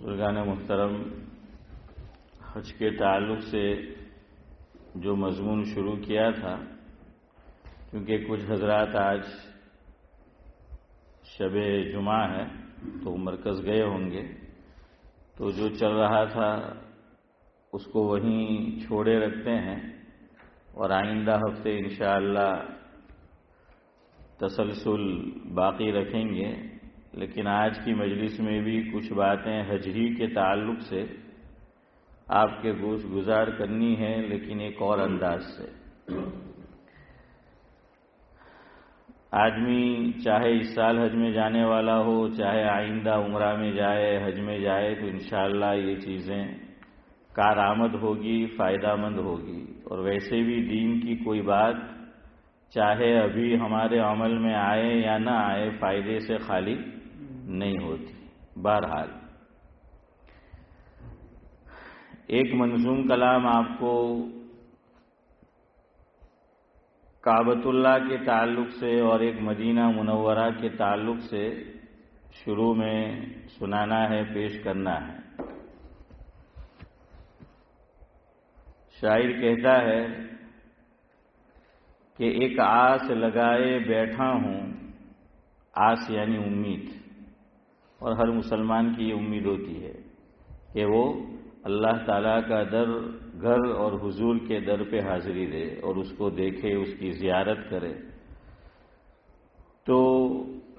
بزرگان محترم، حج کے تعلق سے جو مضمون شروع کیا تھا، کیونکہ کچھ حضرات آج شب جمعہ ہے تو مرکز گئے ہوں گے، تو جو چل رہا تھا اس کو وہیں چھوڑے رکھتے ہیں اور آئندہ ہفتے انشاءاللہ تسلسل باقی رکھیں گے۔ لیکن آج کی مجلس میں بھی کچھ باتیں حج ہی کے تعلق سے آپ کے گوش گزار کرنی ہے، لیکن ایک اور انداز سے۔ آدمی چاہے اس سال حج میں جانے والا ہو، چاہے آئندہ عمرہ میں جائے، حج میں جائے، تو انشاءاللہ یہ چیزیں کارآمد ہوگی، فائدہ مند ہوگی۔ اور ویسے بھی دین کی کوئی بات چاہے ابھی ہمارے عمل میں آئے یا نہ آئے، فائدے سے خالی نہیں ہوتی۔ بہرحال ایک منظوم کلام آپ کو کعبۃ اللہ کے تعلق سے اور ایک مدینہ منورہ کے تعلق سے شروع میں سنانا ہے، پیش کرنا ہے۔ شاعر کہتا ہے کہ ایک آس لگائے بیٹھا ہوں، آس یعنی امید، اور ہر مسلمان کی یہ امید ہوتی ہے کہ وہ اللہ تعالیٰ کا گھر اور حضور کے در پہ حاضری دے اور اس کو دیکھے، اس کی زیارت کرے۔ تو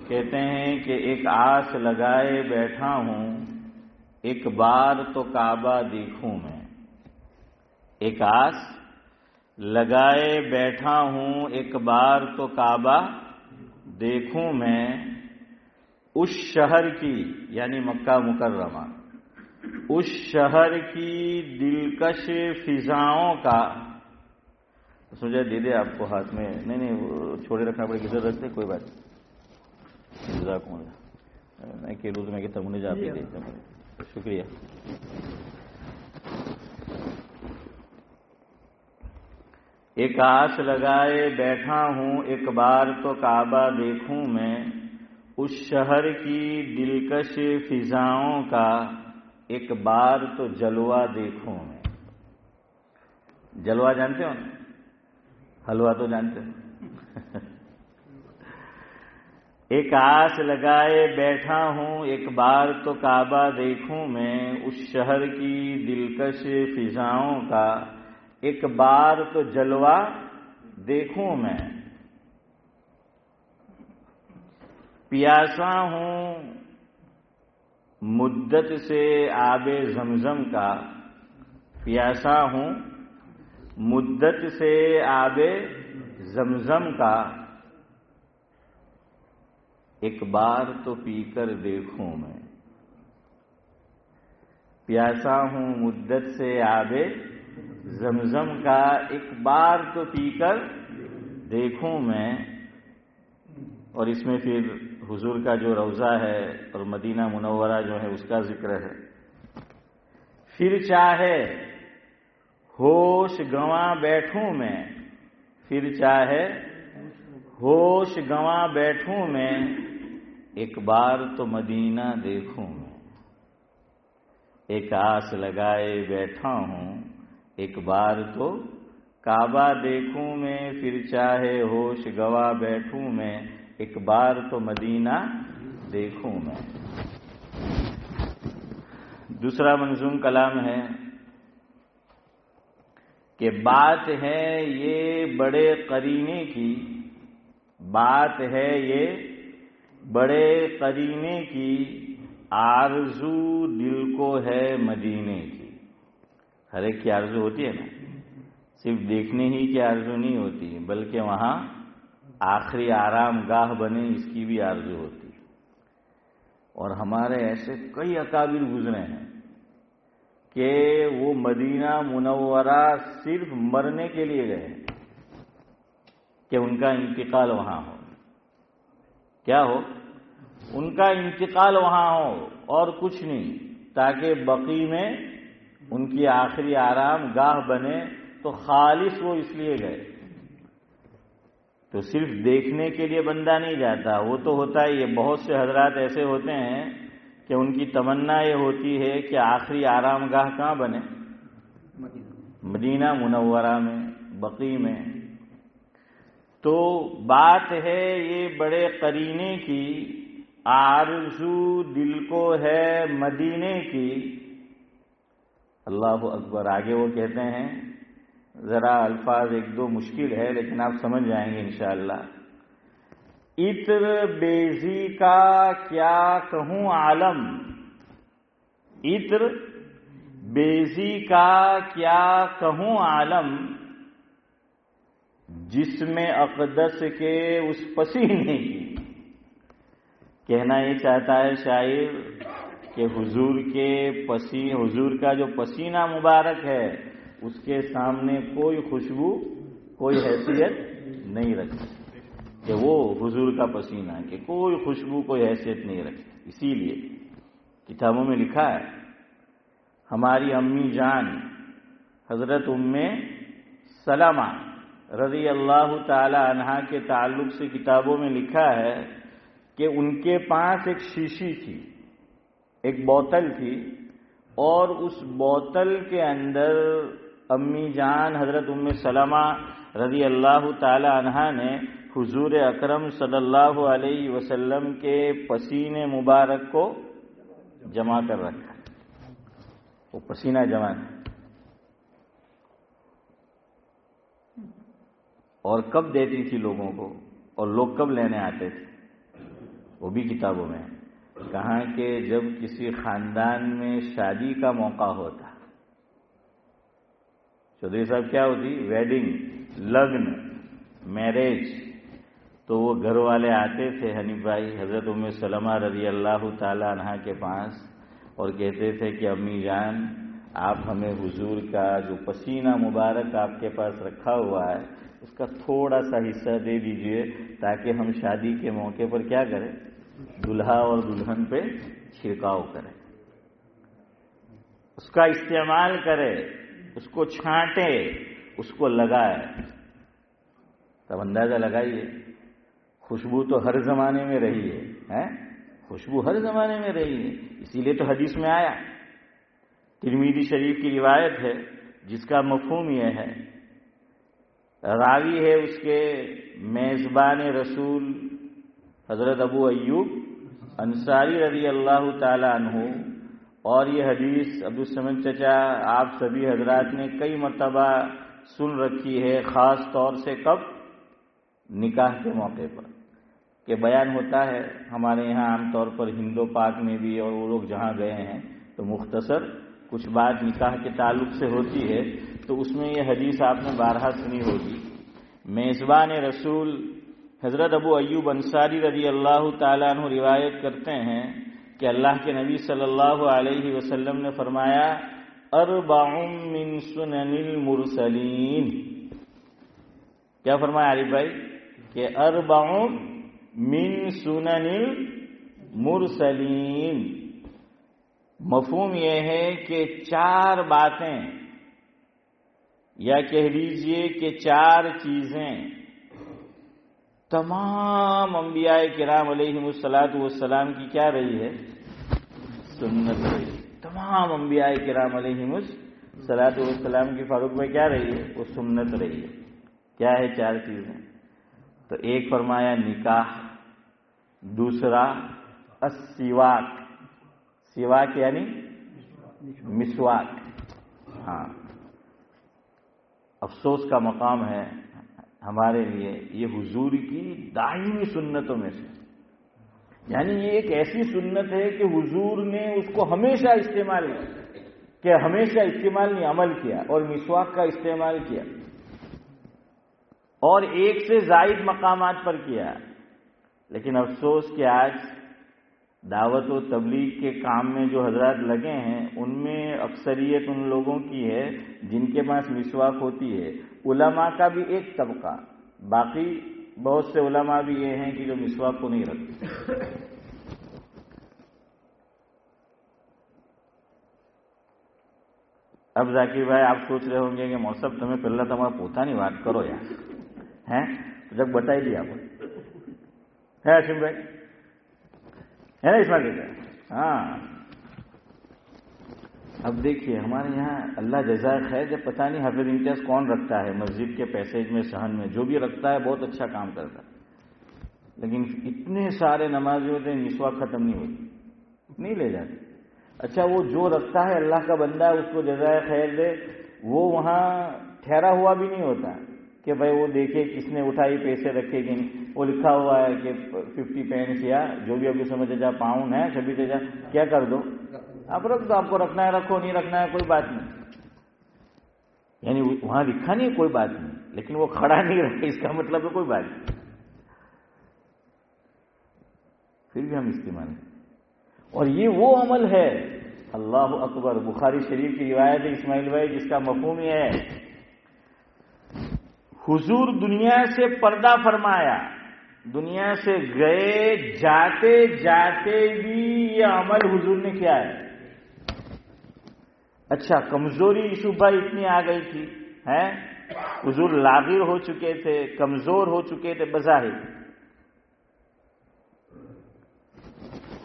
کہتے ہیں کہ ایک آس لگائے بیٹھا ہوں، ایک بار تو کعبہ دیکھوں میں۔ ایک آس لگائے بیٹھا ہوں، ایک بار تو کعبہ دیکھوں میں، اس شہر کی یعنی مکہ مکرمہ، اس شہر کی دلکش فضاؤں کا۔ سوچا دے دے آپ کو ہاتھ میں، نہیں وہ چھوڑے رکھنا پڑے، کدھر رکھتے، کوئی بات نہیں، جزاکم اللہ۔ میں کہ روز میں کہ تم نے جا کے دیکھا، شکریہ۔ ایک آس لگائے بیٹھا ہوں، ایک بار تو کعبہ دیکھوں میں، اس شہر کی دلکش فضاؤں کا ایک بار تو جلوہ دیکھوں میں۔ جلوہ جانتے ہو نا؟ حلوہ تو جانتے ہو۔ ایک آس لگائے بیٹھا ہوں، ایک بار تو کعبہ دیکھوں میں، اس شہر کی دلکش فضاؤں کا ایک بار تو جلوہ دیکھوں میں۔ پیاسا ہوں مدت سے آب زمزم کا، پیاسا ہوں مدت سے آب زمزم کا، ایک بار تو پی کر دیکھوں میں۔ پیاسا ہوں مدت سے آب زمزم کا، ایک بار تو پی کر دیکھوں میں۔ اور اس میں پھر حضور کا جو روضہ ہے اور مدینہ منورہ جو ہے اس کا ذکر ہے۔ پھر چاہے ہوش گنوا بیٹھوں میں، پھر چاہے ہوش گنوا بیٹھوں میں، ایک بار تو مدینہ دیکھوں میں۔ ایک آس لگائے بیٹھا ہوں، ایک بار تو کعبہ دیکھوں میں، پھر چاہے ہوش گوا بیٹھوں میں، ایک بار تو مدینہ دیکھوں میں۔ دوسرا منظوم کلام ہے کہ بات ہے یہ بڑے قرینے کی، بات ہے یہ بڑے قرینے کی، آرزو دل کو ہے مدینے کی۔ ہر ایک کی آرزو ہوتی ہے نا، صرف دیکھنے ہی کی آرزو نہیں ہوتی، بلکہ وہاں آخری آرام گاہ بنے، اس کی بھی آرزو ہوتی ہے۔ اور ہمارے ایسے کئی اکابر گزرے ہیں کہ وہ مدینہ منورہ صرف مرنے کے لیے گئے کہ ان کا انتقال وہاں ہو۔ کیا ہو؟ ان کا انتقال وہاں ہو اور کچھ نہیں، تاکہ بقی میں ان کی آخری آرام گاہ بنے، تو خالص وہ اس لیے گئے۔ تو صرف دیکھنے کے لیے بندہ نہیں جاتا، وہ تو ہوتا ہی ہے۔ بہت سے حضرات ایسے ہوتے ہیں کہ ان کی تمنا یہ ہوتی ہے کہ آخری آرام گاہ کہاں بنے؟ مدینہ منورہ میں، بقیع میں۔ تو بات ہے یہ بڑے قرینے کی، آرزو دل کو ہے مدینے کی۔ اللہ اکبر۔ آگے وہ کہتے ہیں، ذرا الفاظ ایک دو مشکل ہے لیکن آپ سمجھ جائیں گے انشاءاللہ۔ عطر بیزی کا کیا کہوں عالم، عطر بیزی کا کیا کہوں عالم، جسم اقدس کے اس پسینے کی۔ کہنا یہ چاہتا ہے شاعر کہ حضور کا جو پسینہ مبارک ہے اس کے سامنے کوئی خوشبو، کوئی حیثیت نہیں رکھتی، کہ وہ حضور کا پسینہ ہے، کہ کوئی خوشبو، کوئی حیثیت نہیں رکھتی۔ اسی لیے کتابوں میں لکھا ہے، ہماری امی جان حضرت ام سلمہ رضی اللہ تعالی عنہا کے تعلق سے کتابوں میں لکھا ہے کہ ان کے پاس ایک شیشی تھی، ایک بوتل تھی، اور اس بوتل کے اندر امی جان حضرت ام سلمہ رضی اللہ تعالی عنہا نے حضور اکرم صلی اللہ علیہ وسلم کے پسینے مبارک کو جمع کر رکھا۔ وہ پسینہ جمع ہے، اور کب دیتی تھی لوگوں کو، اور لوگ کب لینے آتے تھے، وہ بھی کتابوں میں ہے۔ کہاں کہ جب کسی خاندان میں شادی کا موقع ہوتا، چودھری صاحب کیا ہوتی، ویڈنگ، لگن، میرج، تو وہ گھر والے آتے تھے حنیف بھائی حضرت ام سلمہ رضی اللہ تعالی عنہا کے پاس، اور کہتے تھے کہ امی جان آپ ہمیں حضور کا جو پسینہ مبارک آپ کے پاس رکھا ہوا ہے اس کا تھوڑا سا حصہ دے دیجئے، تاکہ ہم شادی کے موقع پر کیا کریں، دلہا اور دلہن پہ چھڑکاؤ کریں، اس کا استعمال کرے، اس کو چھانٹے، اس کو لگائے۔ تب اندازہ لگائیے، خوشبو تو ہر زمانے میں رہی ہے، خوشبو ہر زمانے میں رہی ہے۔ اسی لیے تو حدیث میں آیا، ترمذی شریف کی روایت ہے جس کا مفہوم یہ ہے، راوی ہے اس کے میزبان رسول حضرت ابو ایوب انصاری رضی اللہ تعالی عنہ، اور یہ حدیث عبدالصمد چچا آپ سبھی حضرات نے کئی مرتبہ سن رکھی ہے، خاص طور سے کب، نکاح کے موقع پر، کہ بیان ہوتا ہے ہمارے یہاں عام طور پر ہندو پاک میں بھی، اور وہ لوگ جہاں گئے ہیں تو مختصر کچھ بات نکاح کے تعلق سے ہوتی ہے، تو اس میں یہ حدیث آپ نے بارہا سنی ہوگی۔ میزبان رسول حضرت ابو ایوب انصاری رضی اللہ تعالیٰ عنہ روایت کرتے ہیں کہ اللہ کے نبی صلی اللہ علیہ وسلم نے فرمایا، اربع من سنن المرسلین۔ کیا فرمایا عارف بھائی؟ کہ اربع من سنن المرسلین، مفہوم یہ ہے کہ چار باتیں، یا کہہ لیجئے کہ چار چیزیں تمام انبیاء کرام علیہم الصلاۃ والسلام کی کیا رہی ہے، سنت رہی۔ تمام انبیاء کرام علیہم الصلاۃ والسلام کی فاروق میں کیا رہی ہے، وہ سنت رہی ہے۔ کیا ہے چار چیزیں؟ تو ایک فرمایا نکاح، دوسرا السواک، سواک یعنی مسواک۔ ہاں، افسوس کا مقام ہے ہمارے لیے، یہ حضور کی دائمی سنتوں میں سے، یعنی یہ ایک ایسی سنت ہے کہ حضور نے اس کو ہمیشہ استعمال کیا، ہمیشہ استعمال نہیں، عمل کیا، اور مسواک کا استعمال کیا، اور ایک سے زائد مقامات پر کیا۔ لیکن افسوس کہ آج دعوت و تبلیغ کے کام میں جو حضرات لگے ہیں ان میں اکثریت ان لوگوں کی ہے جن کے پاس مسواک ہوتی ہے، علماء کا بھی ایک طبقہ، باقی بہت سے علماء بھی یہ ہیں کہ جو مسواک کو نہیں رکھتے۔ اب ذاکر بھائی آپ سوچ رہے ہوں گے کہ موسم تمہیں پہلا تمہارا پوتا نہیں بات کرو یار، ہیں جب بتائی دیا آپ ہے ہاشم بھائی، ہے نا اسماعیل بھائی؟ ہاں اب دیکھیے ہمارے یہاں اللہ جزائے خیر، جب پتہ نہیں حافظ امتیاز کون رکھتا ہے مسجد کے پیسیج میں صحن میں، جو بھی رکھتا ہے بہت اچھا کام کرتا ہے، لیکن اتنے سارے نمازی ہوتے ہیں مسواک ختم نہیں ہوتی، نہیں لے جاتے۔ اچھا وہ جو رکھتا ہے اللہ کا بندہ اس کو جزائے خیر دے، وہ وہاں ٹھہرا ہوا بھی نہیں ہوتا کہ بھائی وہ دیکھے کس نے اٹھائی پیسے رکھے کہ نہیں، وہ لکھا ہوا ہے کہ 50 پینس یا جو بھی ابھی سمجھے جا پاؤنڈ ہے چھبی سے جا کیا کر دو، آپ رکھ دو، آپ کو رکھنا ہے رکھو، نہیں رکھنا ہے کوئی بات نہیں، یعنی وہاں لکھا نہیں کوئی بات نہیں، لیکن وہ کھڑا نہیں رکھے اس کا مطلب ہے کوئی بات نہیں، پھر بھی ہم استعمال کریں۔ اور یہ وہ عمل ہے، اللہ اکبر، بخاری شریف کی روایت ہے اسماعیل بھائی، جس کا مفہوم یہ ہے، حضور دنیا سے پردہ فرمایا، دنیا سے گئے، جاتے جاتے بھی یہ عمل حضور نے کیا ہے۔ اچھا کمزوری یوسف بھائی اتنی آ گئی تھی ہے، حضور لاغر ہو چکے تھے، کمزور ہو چکے تھے بظاہر،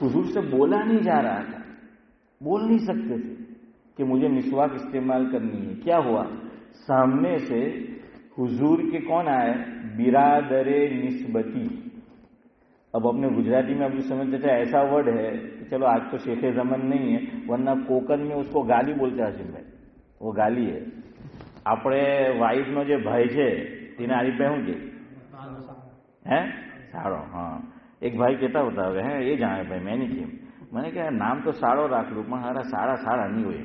حضور سے بولا نہیں جا رہا تھا، بول نہیں سکتے تھے کہ مجھے مسواک استعمال کرنی ہے، کیا ہوا، سامنے سے حضور کے کون آئے، برادر نسبتی، اب اپنے گجراتی میں ابھی سمجھتے تھے ایسا ورڈ ہے کہ چلو آج تو شیخ زمن نہیں ہے، ورنہ کوکن میں اس کو گالی بولتے حاشم بھائی، وہ گالی ہے، اپنے وائف نو جو بھائی છે તેને આરી પે શું કે હે સાળો, હા એક ભાઈ કહેતા હોતા હવે હે એ જાણે ભાઈ મેં નહીં કેમ, મને કે નામ તો સાળો રાખલું પણ હારા સાળા સાળા નહીં હોય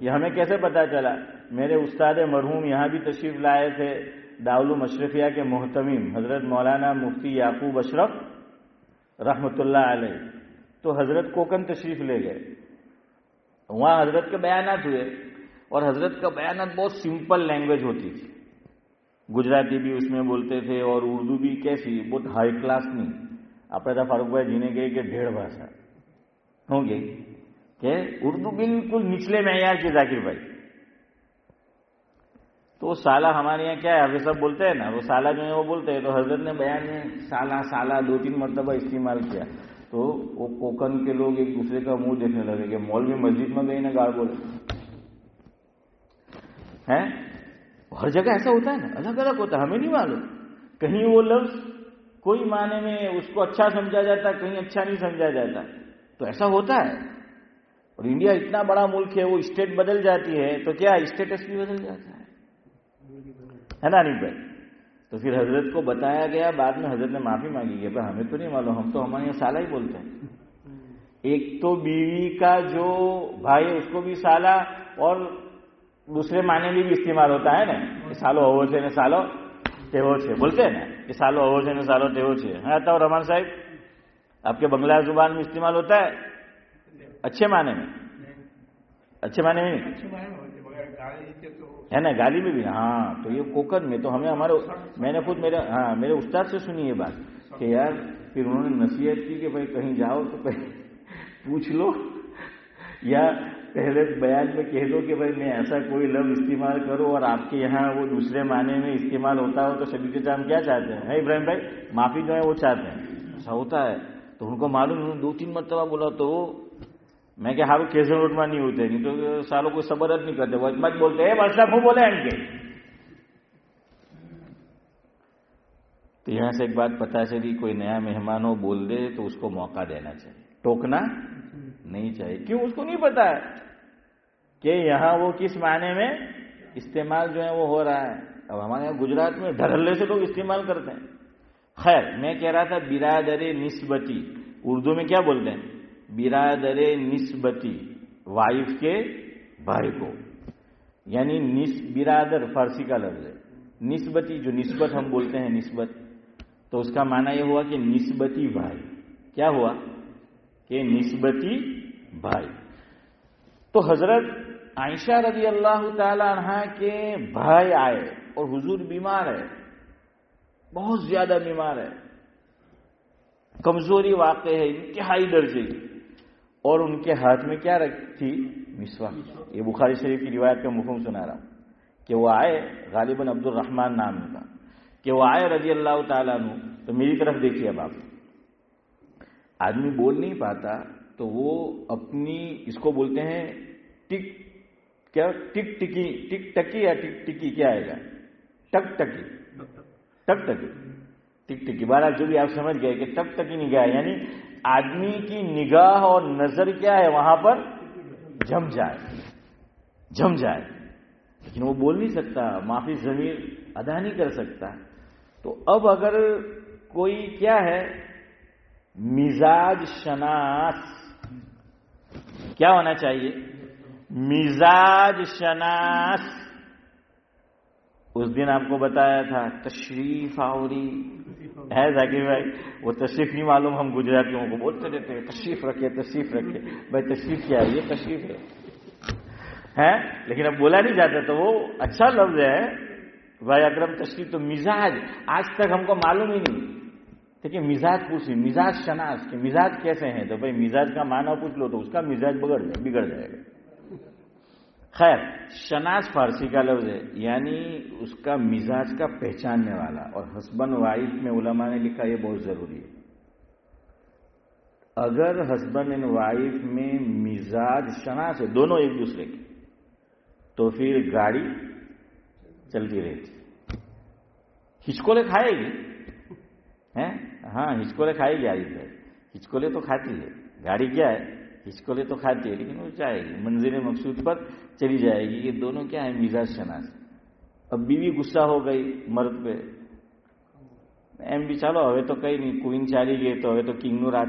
یہ ہمیں کیسے پتا چلا؟ میرے استاد مرحوم یہاں بھی تشریف لائے تھے، دارالعلوم اشرفیہ کے محتمم حضرت مولانا مفتی یعقوب اشرف رحمۃ اللہ علیہ، تو حضرت کوکن تشریف لے گئے، وہاں حضرت کے بیانات ہوئے، اور حضرت کا بیانات بہت سمپل لینگویج ہوتی تھی، گجراتی بھی اس میں بولتے تھے اور اردو بھی کیسی بہت ہائی کلاس نہیں، આપણે તો ફારૂક ભાઈ જીને કહે કે ઢેડ ભાષા શું કહે کہ اردو بالکل نچلے معیار کی ذاکر بھائی، تو سالہ ہمارے یہاں کیا ہے حافظ صاحب بولتے ہیں نا، وہ سالہ جو ہے وہ بولتے ہیں، تو حضرت نے بیان میں سالہ سالہ 2-3 مرتبہ استعمال کیا، تو وہ کوکن کے لوگ ایک دوسرے کا منہ دیکھنے لگے کہ مولوی مسجد میں گئی نا گاڑ بولے ہیں، ہر جگہ ایسا ہوتا ہے نا، الگ الگ ہوتا ہے، ہمیں نہیں معلوم، کہیں وہ لفظ کوئی معنی میں اس کو اچھا سمجھا جاتا، کہیں اچھا نہیں سمجھا جاتا، تو ایسا ہوتا ہے، اور انڈیا اتنا بڑا ملک ہے، وہ اسٹیٹ بدل جاتی ہے تو کیا اسٹیٹس بھی بدل جاتا ہے نا نہیں بھائی، تو پھر حضرت کو بتایا گیا، بعد میں حضرت نے معافی مانگی کہ بھائی ہمیں تو نہیں معلوم، ہم تو ہمارے یہاں سالہ ہی بولتے ہیں، ایک تو بیوی کا جو بھائی ہے اس کو بھی سالہ، اور دوسرے معنی میں بھی استعمال ہوتا ہے نا، کہ سالو ہو سے نا سالو ٹیہو سے بولتے ہیں نا، کہ سالو ہو سے نا سالو ٹیہو سے، ہاں تو رحمان صاحب آپ کے بنگلہ زبان میں استعمال ہوتا ہے اچھے معنی میں، اچھے معنی میں نہیں ہے نا، گالی میں بھی، ہاں تو یہ کوکن میں تو ہمیں ہمارے، میں نے خود میرے استاد سے سنی یہ بات کہ یار پھر انہوں نے نصیحت کی کہ بھائی کہیں جاؤ تو پوچھ لو، یا پہلے بیان میں کہہ دو کہ بھائی میں ایسا کوئی لفظ استعمال کروں اور آپ کے یہاں وہ دوسرے معنی میں استعمال ہوتا ہو، تو شبیہ کے ہم کیا چاہتے ہیں ابراہیم بھائی، معافی جو ہے وہ چاہتے ہیں، ایسا ہوتا ہے، تو ان کو معلوم، انہوں نے 2-3 مرتبہ بولا، تو میں کہ ہارو کیسے روٹما نہیں ہوتے، نہیں تو سالوں کوئی صبرت نہیں کرتے، وہ مت بولتے ہیں مسئلہ کو بولے ان کے، تو یہاں سے ایک بات پتہ چلی، کوئی نیا مہمان ہو بول دے تو اس کو موقع دینا چاہیے، ٹوکنا نہیں چاہیے، کیوں؟ اس کو نہیں پتا ہے کہ یہاں وہ کس معنی میں استعمال جو ہے وہ ہو رہا ہے، اب ہمارے یہاں گجرات میں دھڑلے سے لوگ استعمال کرتے ہیں۔ خیر میں کہہ رہا تھا برادر نسبتی، اردو میں کیا بولتے ہیں؟ برادر نسبتی، وائف کے بھائی کو، یعنی برادر فارسی کا لفظ ہے، نسبتی جو نسبت ہم بولتے ہیں نسبت، تو اس کا معنی یہ ہوا کہ نسبتی بھائی، کیا ہوا کہ نسبتی بھائی، تو حضرت عائشہ رضی اللہ تعالی عنہا کے بھائی آئے اور حضور بیمار ہے، بہت زیادہ بیمار ہے، کمزوری واقع ہے انتہائی درجے کی، اور ان کے ہاتھ میں کیا تھی؟ مسواک، یہ بخاری شریف کی روایت کا مفہوم سنا رہا ہوں، کہ وہ آئے، غالباً عبد الرحمن نام کا، کہ وہ آئے رضی اللہ تعالیٰ عنہ، تو میری طرف دیکھیے اب آپ، آدمی بول نہیں پاتا تو وہ اپنی، اس کو بولتے ہیں ٹک ٹکی یا ٹک ٹکی، کیا آئے گا؟ ٹک ٹکی، بہرحال جو بھی آپ سمجھ گئے کہ ٹک ٹکی نگاہ، یعنی آدمی کی نگاہ اور نظر کیا ہے وہاں پر جم جائے، لیکن وہ بول نہیں سکتا، معافی ضمیر ادا نہیں کر سکتا. تو اب اگر کوئی کیا ہے مزاج شناس، کیا ہونا چاہیے؟ مزاج شناس. اس دن آپ کو بتایا تھا تشریف آوری ہے ذاکر بھائی، وہ تشریف نہیں معلوم، ہم گجراتیوں کو بولتے رہتے ہیں تشریف رکھے بھائی تشریف کیا ہے؟ یہ تشریف ہے، لیکن اب بولا نہیں جاتا تو وہ اچھا لفظ ہے بھائی اکرم تشریف. تو مزاج آج تک ہم کو معلوم ہی نہیں، دیکھیے مزاج پوچھی، مزاج شناس کہ مزاج کیسے ہیں، تو بھائی مزاج کا معنی پوچھ لو تو اس کا مزاج بگڑ جائے گا. خیر، شناس فارسی کا لفظ ہے، یعنی اس کا مزاج کا پہچاننے والا. اور ہسبینڈ وائف میں علماء نے لکھا یہ بہت ضروری ہے. اگر ہسبینڈ اینڈ وائف میں مزاج شناس ہے، دونوں ایک دوسرے کے، تو پھر گاڑی چلتی رہتی. ہچکولے کھائے گی، ہاں ہچکولے کھائے گی، ہچکولے تو کھاتی ہے، گاڑی کیا ہے ہچکولے تو کھاتی ہے، لیکن وہ جائے گی منزل مقصود پر چلی جائے گی. یہ دونوں کیا ہے مزاج شناس. اب بیوی غصہ ہو گئی مرد پہ، એમ બી ચાલો હવે તો કઈ નહીં, ક્વીન ચાલી ગઈ તો હવે તો કિંગનું રાજ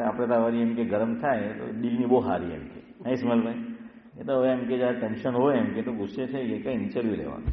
આપણે તો વળી એમ કે ગરમ થાય તો દિલની બહુ હારી એમ કે ઇસ્માઇલભાઈ, એ તો હવે એમ કે જ્યારે ટેન્શન હોય એમ કે તો ગુસ્સે થઈ ગઈ કઈ ચલવી લેવાનું.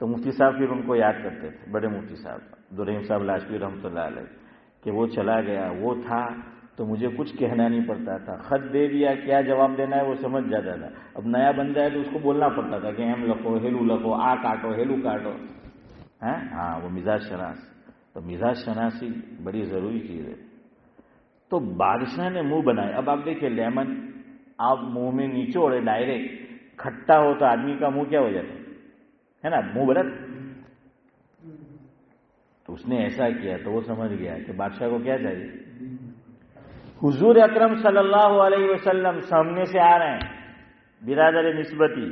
تو مفتی صاحب پھر ان کو یاد کرتے تھے، بڑے مفتی صاحب عبدالرحیم صاحب لاجپوری رحمۃ اللہ علیہ، کہ وہ چلا گیا، وہ تھا تو مجھے کچھ کہنا نہیں پڑتا تھا، خط دے دیا کیا جواب دینا ہے وہ سمجھ جاتا تھا. اب نیا بندہ ہے تو اس کو بولنا پڑتا تھا کہ ایم لکھو، ہیلو لکھو، آ کاٹو، ہیلو کاٹو. ہاں وہ مزاج شناس. تو مزاج شناسی بڑی ضروری چیز ہے. تو بادشاہ نے منہ بنائے. اب آپ دیکھیے لیمن آپ منہ میں نچوڑے ڈائریکٹ کھٹا ہو تو آدمی کا منہ کیا ہو جاتا ہے نا، منہ بلد. تو اس نے ایسا کیا تو وہ سمجھ گیا کہ بادشاہ کو کیا چاہیے. حضور اکرم صلی اللہ علیہ وسلم سامنے سے آ رہے ہیں، برادر نسبتی.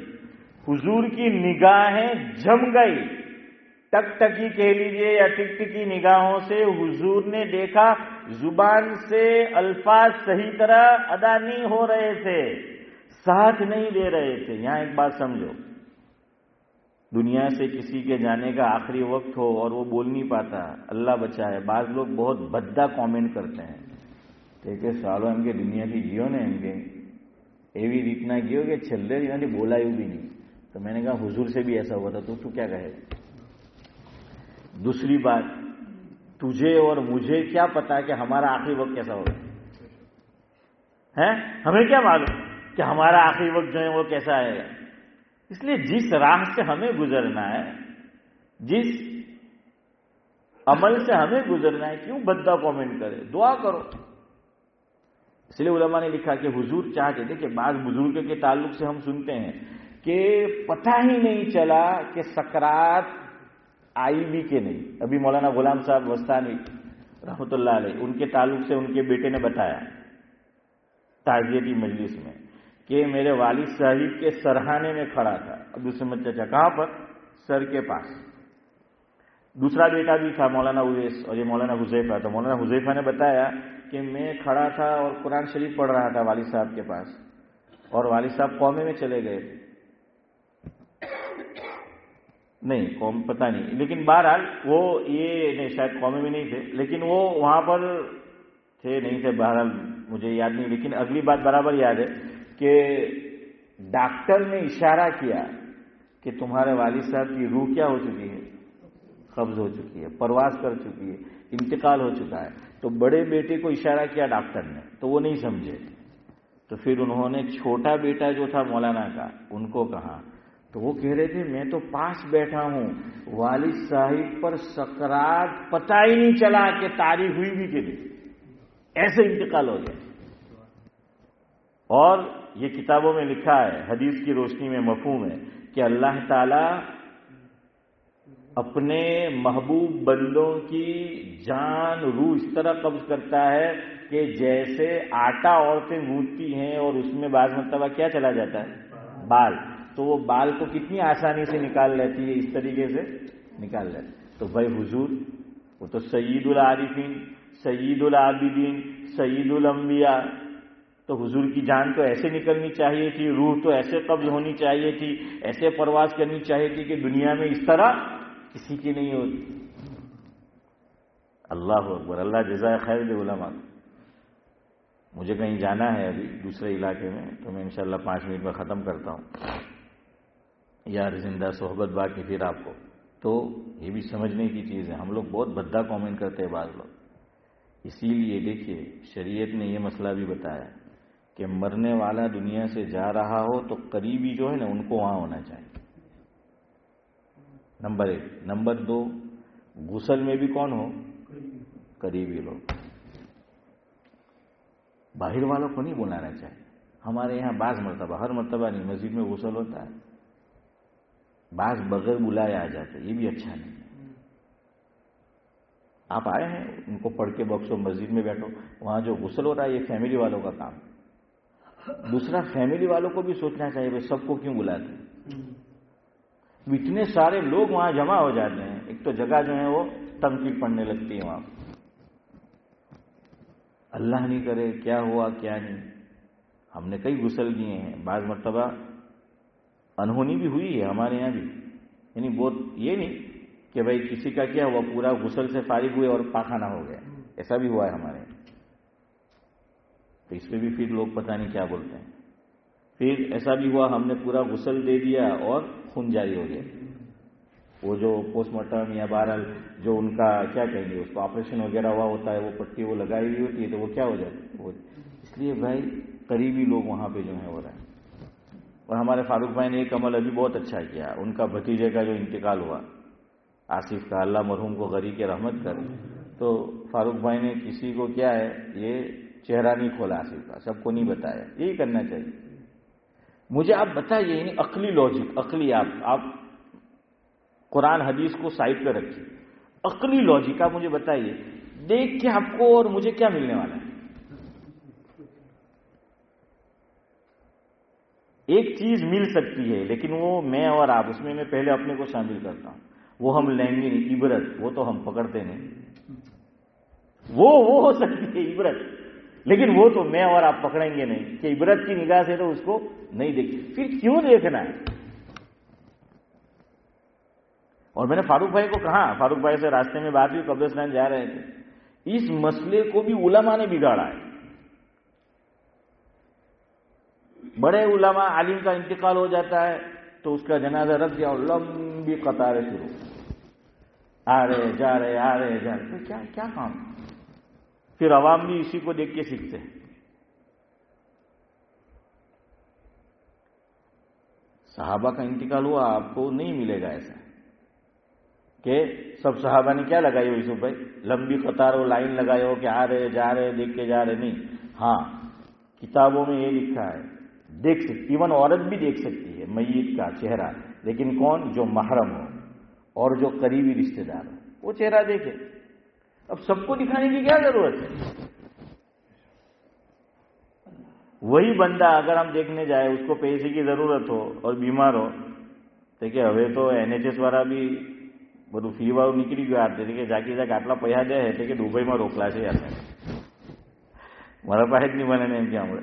حضور کی نگاہیں جم گئی، ٹک ٹکی کہہ لیجئے یا ٹک ٹکی نگاہوں سے حضور نے دیکھا زبان سے الفاظ صحیح طرح ادا نہیں ہو رہے تھے، ساتھ نہیں دے رہے تھے. یہاں ایک بات سمجھو، دنیا سے کسی کے جانے کا آخری وقت ہو اور وہ بول نہیں پاتا، اللہ بچائے. بعض لوگ بہت بھدا کامنٹ کرتے ہیں کہ سالوں ہم کے دنیا کی جیو نے ہم کے ایوی ریتنا کیو کہ چل رہے یعنی بولا یوں بھی نہیں. تو میں نے کہا حضور سے بھی ایسا ہوا تھا تو کیا کہے. دوسری بات، تجھے اور مجھے کیا پتا کہ ہمارا آخری وقت کیسا ہوگا ہے؟ ہمیں کیا معلوم کہ ہمارا آخری وقت جو ہے وہ کیسا آئے گا. اس لیے جس راہ سے ہمیں گزرنا ہے، جس عمل سے ہمیں گزرنا ہے، کیوں بدا کامنٹ کرے، دعا کرو. اس لیے علماء نے لکھا کہ حضور چاہتے تھے کہ بعض بزرگ کے تعلق سے ہم سنتے ہیں کہ پتہ ہی نہیں چلا کہ سکرات آئی بھی کہ نہیں. ابھی مولانا غلام صاحب وستانی رحمۃ اللہ علیہ، ان کے تعلق سے ان کے بیٹے نے بتایا تعزیتی مجلس میں کہ میرے والد صاحب کے سرہانے میں کھڑا تھا. عبد الصمد چچا کہاں پر؟ سر کے پاس. دوسرا بیٹا بھی تھا مولانا اویس اور یہ مولانا حذیفہ. تو مولانا حذیفہ نے بتایا کہ میں کھڑا تھا اور قرآن شریف پڑھ رہا تھا والد صاحب کے پاس، اور والد صاحب قومے میں چلے گئے. نہیں قوم پتہ نہیں، لیکن بہرحال وہ یہ نہیں، شاید قومے میں نہیں تھے، لیکن وہ وہاں پر تھے نہیں تھے، بہرحال مجھے یاد نہیں. لیکن اگلی بات برابر یاد ہے کہ ڈاکٹر نے اشارہ کیا کہ تمہارے والد صاحب کی روح کیا ہو چکی ہے، قبض ہو چکی ہے، پرواز کر چکی ہے، انتقال ہو چکا ہے. تو بڑے بیٹے کو اشارہ کیا ڈاکٹر نے تو وہ نہیں سمجھے. تو پھر انہوں نے چھوٹا بیٹا جو تھا مولانا کا ان کو کہا، تو وہ کہہ رہے تھے میں تو پاس بیٹھا ہوں، والد صاحب پر سکرات پتہ ہی نہیں چلا کہ تاریخ ہوئی بھی کہ نہیں، ایسے انتقال ہو گیا. اور یہ کتابوں میں لکھا ہے، حدیث کی روشنی میں مفہوم ہے کہ اللہ تعالی اپنے محبوب بندوں کی جان روح اس طرح قبض کرتا ہے کہ جیسے آٹا عورتیں گوندتی ہیں اور اس میں بعض مرتبہ کیا چلا جاتا ہے، بال، تو وہ بال کو کتنی آسانی سے نکال لیتی ہے، اس طریقے سے نکال لیتی. تو بھائی حضور وہ تو سید العارفین، سید العابدین، سید الانبیاء، تو حضور کی جان تو ایسے نکلنی چاہیے تھی، روح تو ایسے قبض ہونی چاہیے تھی، ایسے پرواز کرنی چاہیے تھی کہ دنیا میں اس طرح کسی کی نہیں ہوتی. اللہ اکبر، اللہ جزائے خیر دے علماء. مجھے کہیں جانا ہے ابھی دوسرے علاقے میں، تو میں انشاءاللہ 5 منٹ میں ختم کرتا ہوں. یار زندہ صحبت باقی پھر آپ کو. تو یہ بھی سمجھنے کی چیز ہے، ہم لوگ بہت بھدا کامنٹ کرتے ہیں بعض لوگ. اسی لیے دیکھیے شریعت نے یہ مسئلہ بھی بتایا کہ مرنے والا دنیا سے جا رہا ہو تو قریبی جو ہے نا ان کو وہاں ہونا چاہیے، نمبر 1. نمبر 2، غسل میں بھی کون ہو، قریبی لوگ. باہر والوں کو نہیں بلانا چاہیے. ہمارے یہاں بعض مرتبہ، ہر مرتبہ نہیں، مسجد میں غسل ہوتا ہے، بعض بغیر بلائے آ جاتے، یہ بھی اچھا نہیں. آپ آئے ہیں ان کو پڑھ کے بخشو، مسجد میں بیٹھو، وہاں جو غسل ہو رہا ہے یہ فیملی والوں کا کام. دوسرا فیملی والوں کو بھی سوچنا چاہیے بھائی سب کو کیوں بلاتے ہیں، اتنے سارے لوگ وہاں جمع ہو جاتے ہیں، ایک تو جگہ جو ہے وہ تنقید پڑنے لگتی ہے وہاں. اللہ نہیں کرے کیا ہوا کیا نہیں. ہم نے کئی غسل دیے ہیں، بعض مرتبہ انہونی بھی ہوئی ہے ہمارے یہاں بھی، یعنی بہت یہ نہیں کہ بھائی کسی کا کیا ہوا پورا غسل سے فارغ ہوئے اور پاخانہ ہو گیا، ایسا بھی ہوا ہے ہمارے یہاں. تو اس پہ بھی پھر لوگ پتہ نہیں کیا بولتے ہیں. پھر ایسا بھی ہوا ہم نے پورا غسل دے دیا اور خون جاری ہو گیا. وہ جو پوسٹ مارٹم یا بہرحال جو ان کا کیا کہیں گے اس کو آپریشن وغیرہ ہوا ہوتا ہے، وہ پٹی وہ لگائی ہوئی ہوتی ہے تو وہ کیا ہو جاتی ہے وہ، اس لیے بھائی قریبی لوگ وہاں پہ جو ہیں ہو رہے ہیں۔ اور ہمارے فاروق بھائی نے ایک عمل ابھی بہت اچھا کیا، ان کا بھتیجے کا جو انتقال ہوا آصف کا، اللہ مرحوم کو غریق رحمت کر، تو فاروق بھائی نے کسی کو کیا ہے یہ چہرہ نہیں کھولا آصف کا، سب کو نہیں بتایا، یہی کرنا چاہیے۔ مجھے آپ بتائیے یعنی عقلی لاجک، عقلی آپ قرآن حدیث کو سائڈ پہ رکھیے، عقلی لاجک آپ مجھے بتائیے، دیکھ کے آپ کو اور مجھے کیا ملنے والا ہے؟ ایک چیز مل سکتی ہے لیکن وہ میں اور آپ، اس میں پہلے اپنے کو شامل کرتا ہوں، وہ ہم لیں گے نہیں، عبرت وہ تو ہم پکڑتے نہیں، وہ ہو سکتی ہے عبرت، لیکن وہ تو میں اور آپ پکڑیں گے نہیں کہ عبرت کی نگاہ سے تو اس کو نہیں دیکھی، پھر کیوں دیکھنا ہے؟ اور میں نے فاروق بھائی کو کہا، فاروق بھائی سے راستے میں بات ہوئی، قبرستان جا رہے تھے، اس مسئلے کو بھی علماء نے بگاڑا ہے، بڑے علماء عالم کا انتقال ہو جاتا ہے تو اس کا جنازہ رکھ دیا اور لمبی قطاریں شروع، آ رہے جا رہے تو کیا کام؟ پھر عوام بھی اسی کو دیکھ کے سیکھتے ہیں۔ صحابہ کا انتقال ہوا، آپ کو نہیں ملے گا ایسا کہ سب صحابہ نے کیا لگائی ہو یوسف بھائی، لمبی قطار و لائن لگائے ہو کہ آ رہے جا رہے دیکھ کے جا رہے، نہیں، ہاں کتابوں میں یہ لکھا ہے دیکھ سکتی، ایون عورت بھی دیکھ سکتی ہے میت کا چہرہ، لیکن کون؟ جو محرم ہو اور جو قریبی رشتہ دار ہو وہ چہرہ دیکھے۔ اب سب کو دکھانے کی کیا ضرورت ہے؟ وہی بندہ اگر ہم دیکھنے جائے، اس کو پیسے کی ضرورت ہو اور بیمار ہو، دیکھیں ابھی تو NHS વાળા بھی બધું ફી વાળું નીકળી ગયું આપે કે જાકી જાક આટલા પૈસા દે એટલે કે દુબઈમાં રોકલા છે આપણે મારા પાસે જ નહીં બને ને એમ કે આપણે।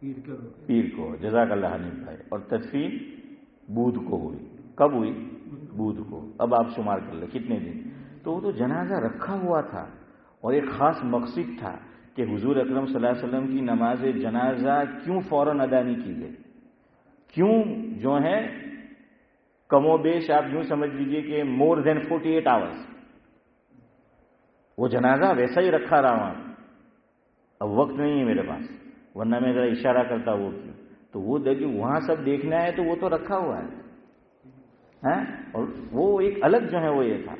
پیر کو، جزاک اللہ حنیف بھائی، اور تدفین بدھ کو ہوئی۔ کب ہوئی؟ بدھ کو۔ اب آپ شمار کر لیں کتنے دن۔ تو وہ تو جنازہ رکھا ہوا تھا اور ایک خاص مقصد تھا کہ حضور اکرم صلی اللہ علیہ وسلم کی نماز جنازہ کیوں فوراً ادا نہیں کی گئی، کیوں جو ہے کم و بیش آپ یوں سمجھ لیجئے کہ مور دین 48 آورس وہ جنازہ ویسا ہی رکھا رہا وہاں۔ اب وقت نہیں ہے میرے پاس، ورنہ میں ذرا اشارہ کرتا وہ کیوں، تو وہ دیکھیے وہاں سب دیکھنا ہے تو وہ تو رکھا ہوا ہے، اور وہ ایک الگ جو ہے وہ یہ تھا۔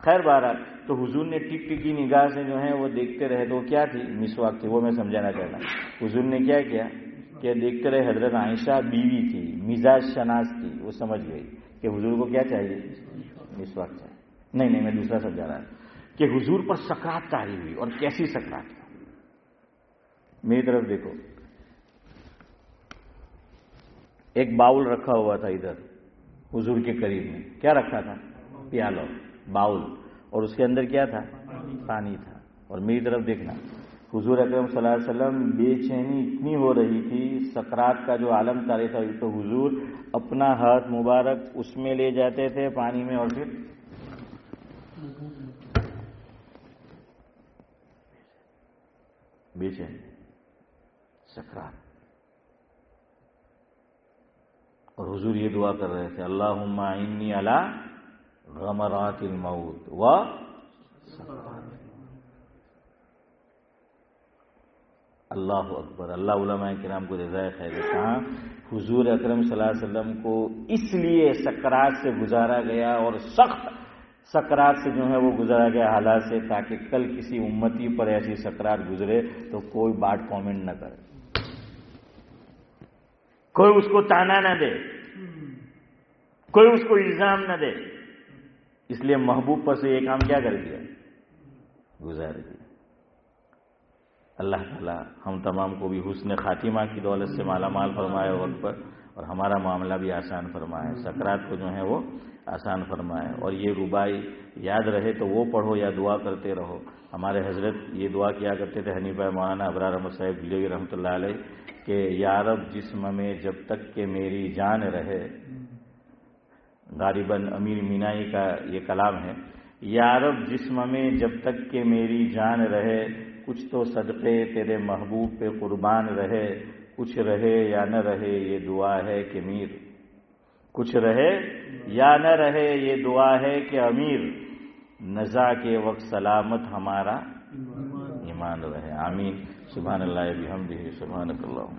خیر بہرحال تو حضور نے ٹک ٹکی نگاہ سے جو ہے وہ دیکھتے رہے، تو کیا تھی؟ مسواک تھی، وہ میں سمجھانا چاہتا ہوں۔ حضور نے کیا کیا کہ دیکھتے رہے، حضرت عائشہ بیوی تھی، مزاج شناس تھی، وہ سمجھ گئی کہ حضور کو کیا چاہیے؟ مسواک چاہیے۔ نہیں میں دوسرا سمجھا رہا کہ حضور پر سکرات طاری ہوئی، اور کیسی سکرات؟ میری طرف دیکھو، ایک باؤل رکھا ہوا تھا ادھر حضور کے قریب میں، کیا رکھا تھا؟ پیالہ، باؤل، اور اس کے اندر کیا تھا؟ پانی تھا۔ اور میری طرف دیکھنا، حضور اکرم صلی اللہ علیہ وسلم بے چینی اتنی ہو رہی تھی، سکرات کا جو عالم طاری تھا، تو حضور اپنا ہاتھ مبارک اس میں لے جاتے تھے پانی میں، اور پھر بے چینی، سکرات، اور حضور یہ دعا کر رہے تھے، اللہم اعنی علی غمرات الموت و اللہ اکبر۔ اللہ علماء کرام کو جزائے خیر۔ کہاں حضور اکرم صلی اللہ علیہ وسلم کو اس لیے سکرات سے گزارا گیا، اور سخت سکرات سے جو ہے وہ گزارا گیا حالات سے، تاکہ کل کسی امتی پر ایسی سکرات گزرے تو کوئی بات کامنٹ نہ کرے، کوئی اس کو تانا نہ دے، کوئی اس کو الزام نہ دے۔ اس لیے محبوب پر سے یہ کام کیا کر دیا؟ گزار دیا۔ اللہ تعالیٰ ہم تمام کو بھی حسن خاتمہ کی دولت سے مالا مال فرمائے وقت پر، اور ہمارا معاملہ بھی آسان فرمائے، سکرات کو جو ہے وہ آسان فرمائے۔ اور یہ ربائی یاد رہے تو وہ پڑھو یا دعا کرتے رہو۔ ہمارے حضرت یہ دعا کیا کرتے تھے، حنیفہ مولانا ابرار احمد صاحب دہلوی رحمۃ اللہ علیہ، کہ یا رب جسم میں جب تک کہ میری جان رہے، غالباً امیر مینائی کا یہ کلام ہے، یا رب جسم میں جب تک کہ میری جان رہے، کچھ تو صدقے تیرے محبوب پہ قربان رہے، کچھ رہے یا نہ رہے یہ دعا ہے کہ میر، کچھ رہے یا نہ رہے یہ دعا ہے کہ امیر، نزا کے وقت سلامت ہمارا ایمان رہے۔ آمین۔ سبحان اللہ بحمدہ، سبحانک اللہم۔